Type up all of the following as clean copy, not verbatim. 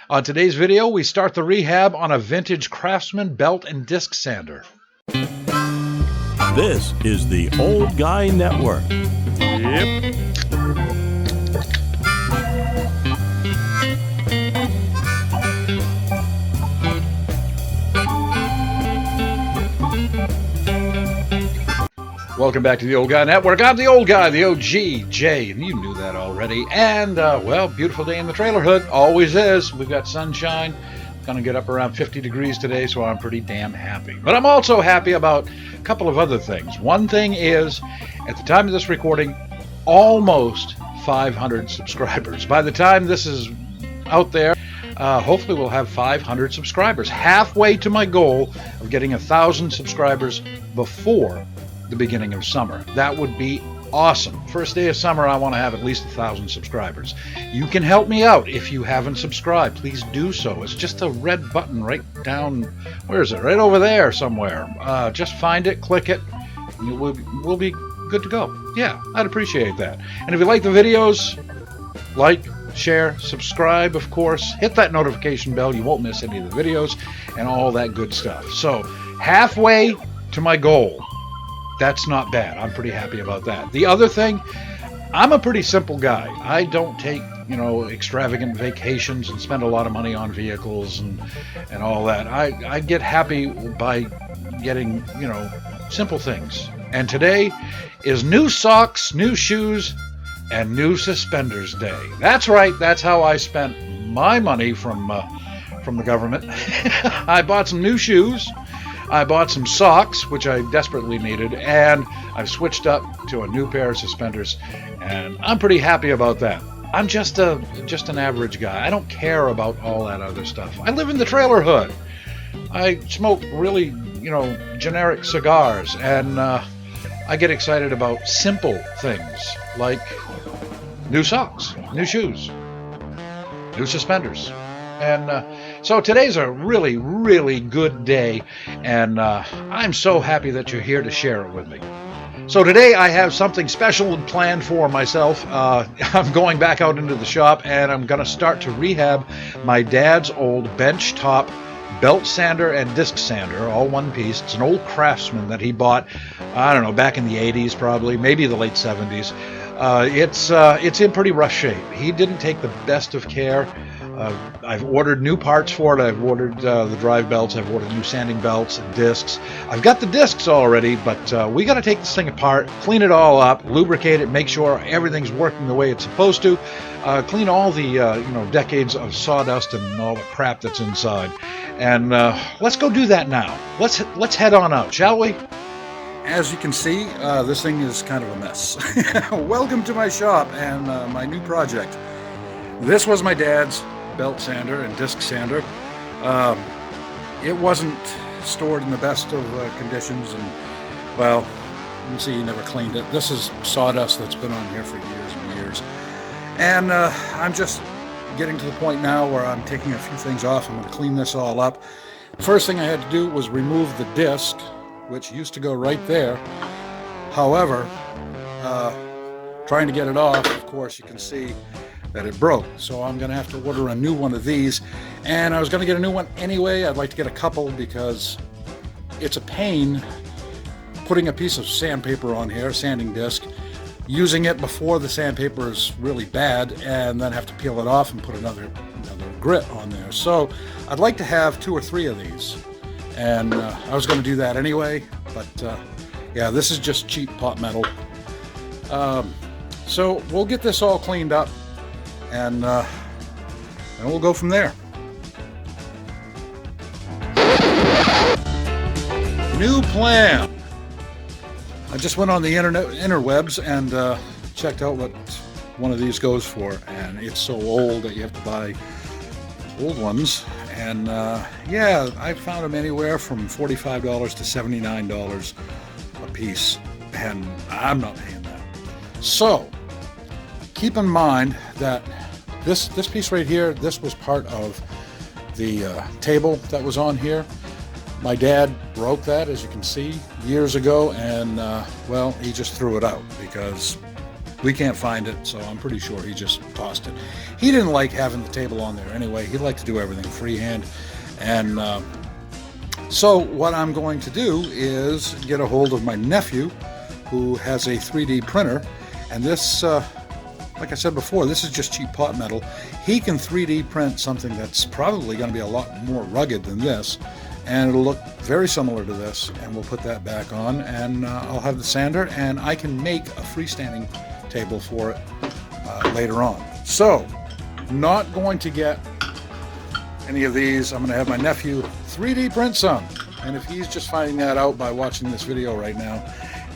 On today's video, we start the rehab on a vintage Craftsman belt and disc sander. This is the Old Guy Network. Yep. Welcome back to the Old Guy Network. I'm the old guy, the OG, Jay, and you knew that already. And, well, beautiful day in the trailer hood. Always is. We've got sunshine. Gonna get up around 50 degrees today, so I'm pretty damn happy. But I'm also happy about a couple of other things. One thing is, at the time of this recording, almost 500 subscribers. By the time this is out there, hopefully we'll have 500 subscribers. Halfway to my goal of getting 1,000 subscribers before the beginning of summer. That would be awesome. First day of summer, I want to have at least 1,000 subscribers. You can help me out if you haven't subscribed. Please do so. It's just a red button right down, where is it? Right over there somewhere. Just find it, click it, and we'll be good to go. Yeah, I'd appreciate that. And if you like the videos, like, share, subscribe, of course. Hit that notification bell. You won't miss any of the videos and all that good stuff. So, halfway to my goal. That's not bad. I'm pretty happy about that. The other thing, I'm a pretty simple guy. I don't take, extravagant vacations and spend a lot of money on vehicles and all that. I get happy by getting, simple things. And today is new socks, new shoes, and new suspenders day. That's right. That's how I spent my money from the government. I bought some new shoes. I bought some socks, which I desperately needed, and I've switched up to a new pair of suspenders, and I'm pretty happy about that. I'm just an average guy. I don't care about all that other stuff. I live in the trailer hood. I smoke really, generic cigars, and I get excited about simple things like new socks, new shoes, new suspenders. And so today's a really, really good day, and I'm so happy that you're here to share it with me. So today I have something special planned for myself. I'm going back out into the shop, and I'm going to start to rehab my dad's old Benchtop belt sander and disc sander, all one piece. It's an old Craftsman that he bought, I don't know, back in the 80s probably, maybe the late 70s. It's in pretty rough shape. He didn't take the best of care. I've ordered new parts for it. I've ordered the drive belts. I've ordered new sanding belts and discs. I've got the discs already, but we got to take this thing apart, clean it all up, lubricate it, make sure everything's working the way it's supposed to, clean all the decades of sawdust and all the crap that's inside. And let's go do that now. Let's head on out, shall we? As you can see, this thing is kind of a mess. Welcome to my shop and my new project. This was my dad's belt sander and disc sander. It wasn't stored in the best of conditions, and well, you can see he never cleaned it. This is sawdust that's been on here for years and years, and I'm just getting to the point now where I'm taking a few things off. I'm going to clean this all up. The first thing I had to do was remove the disc, which used to go right there. However, trying to get it off, of course, you can see that it broke, so I'm going to have to order a new one of these, and I was going to get a new one anyway. I'd like to get a couple because it's a pain putting a piece of sandpaper on here, sanding disc, using it before the sandpaper is really bad, and then have to peel it off and put another grit on there. So I'd like to have 2 or 3 of these, and I was going to do that anyway, but yeah, this is just cheap pot metal. So we'll get this all cleaned up, and we'll go from there. New plan. I just went on the interwebs and checked out what one of these goes for, and it's so old that you have to buy old ones. And yeah, I found them anywhere from $45 to $79 a piece, and I'm not paying that. So keep in mind that this piece right here, this was part of the table that was on here. My dad broke that, as you can see, years ago, and well, he just threw it out because We can't find it, so I'm pretty sure he just tossed it. He didn't like having the table on there anyway. He liked to do everything freehand. And so what I'm going to do is get a hold of my nephew, who has a 3D printer. And this, like I said before, this is just cheap pot metal. He can 3D print something that's probably going to be a lot more rugged than this. And it'll look very similar to this. And we'll put that back on, and I'll have the sander, and I can make a freestanding table for it later on. So, not going to get any of these. I'm going to have my nephew 3D print some. And if he's just finding that out by watching this video right now,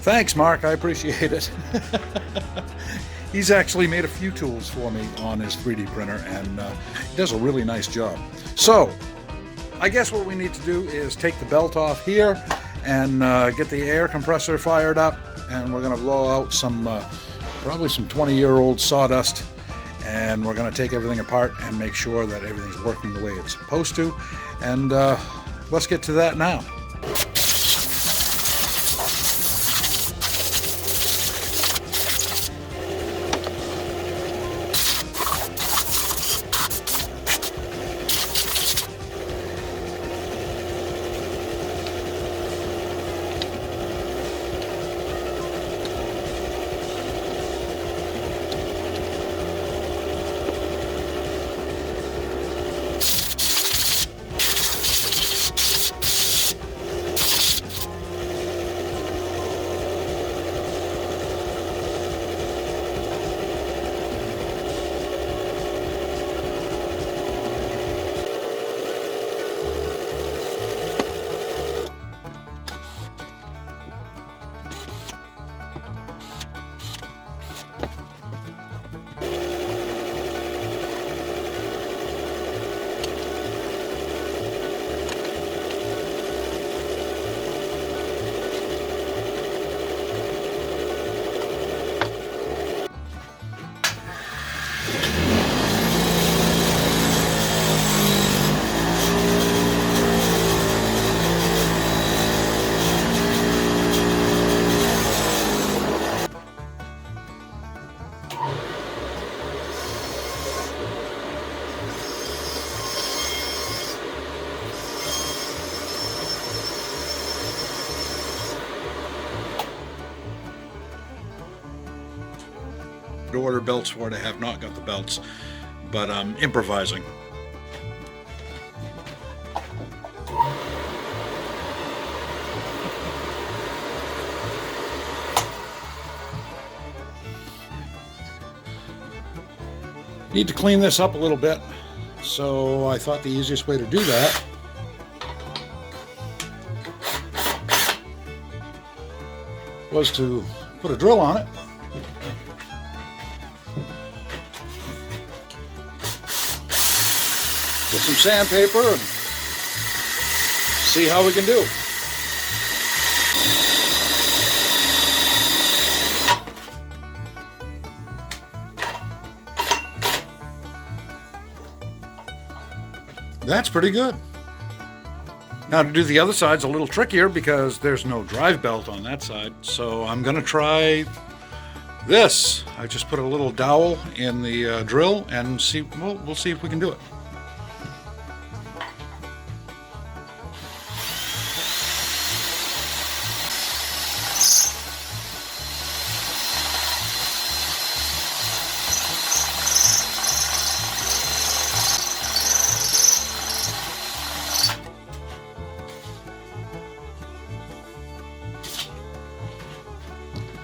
thanks, Mark. I appreciate it. He's actually made a few tools for me on his 3D printer, and he does a really nice job. So, I guess what we need to do is take the belt off here and get the air compressor fired up, and we're going to blow out some, probably some 20-year-old sawdust, and we're going to take everything apart and make sure that everything's working the way it's supposed to. And let's get to that now. To order belts for it. I have not got the belts, but I'm improvising. Need to clean this up a little bit, so I thought the easiest way to do that was to put a drill on it. Get some sandpaper and see how we can do. That's pretty good. Now to do the other side's a little trickier because there's no drive belt on that side. So I'm going to try this. I just put a little dowel in the drill and see. Well, we'll see if we can do it.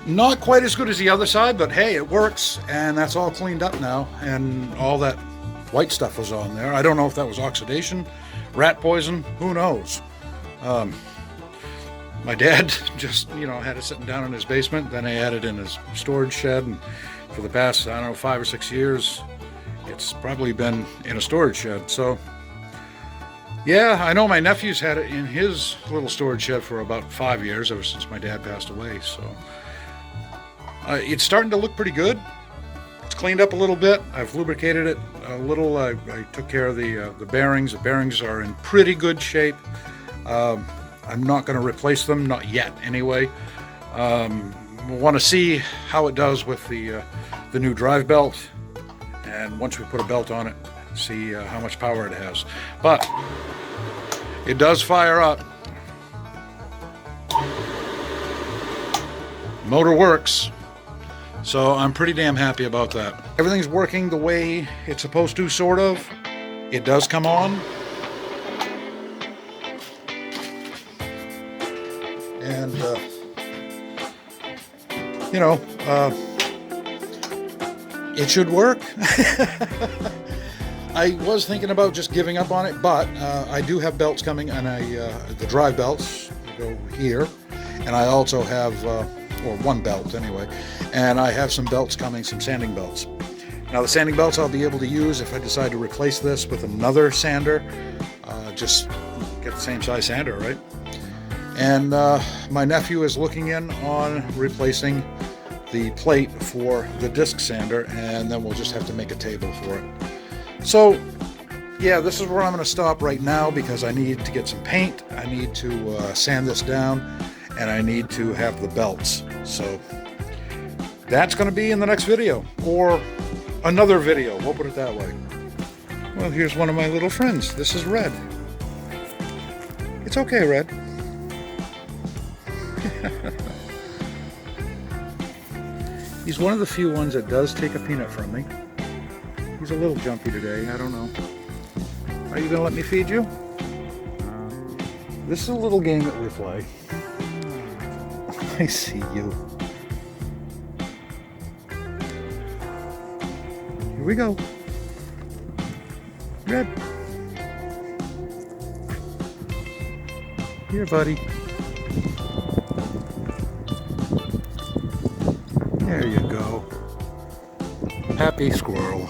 Not quite as good as the other side, but hey, it works, and that's all cleaned up now, and all that white stuff was on there. I don't know if that was oxidation, rat poison, who knows. My dad just, had it sitting down in his basement, then he had it in his storage shed, and for the past, 5 or 6 years, it's probably been in a storage shed. So yeah, I know my nephew's had it in his little storage shed for about 5 years, ever since my dad passed away. So it's starting to look pretty good. It's cleaned up a little bit. I've lubricated it a little. I took care of the bearings. The bearings are in pretty good shape. I'm not going to replace them, not yet anyway. we'll want to see how it does with the new drive belt, and once we put a belt on it, see how much power it has. But it does fire up. Motor works, so I'm pretty damn happy about that. Everything's working the way it's supposed to, sort of. It does come on. And, you know, it should work. I was thinking about just giving up on it, but I do have belts coming, and the drive belts go here, and I also have, or one belt anyway, and I have some belts coming, some sanding belts. Now the sanding belts I'll be able to use if I decide to replace this with another sander. Just get the same size sander, right? And my nephew is looking in on replacing the plate for the disc sander, and then we'll just have to make a table for it. So yeah, this is where I'm going to stop right now, because I need to get some paint, I need to sand this down, and I need to have the belts. So that's going to be in the next video, or another video, we'll put it that way. Well, here's one of my little friends. This is Red. It's okay, Red. He's one of the few ones that does take a peanut from me. He's a little jumpy today, I don't know. Are you going to let me feed you? This is a little game that we play. I see you. Here we go. Red. Here, buddy. There you go. Happy squirrel.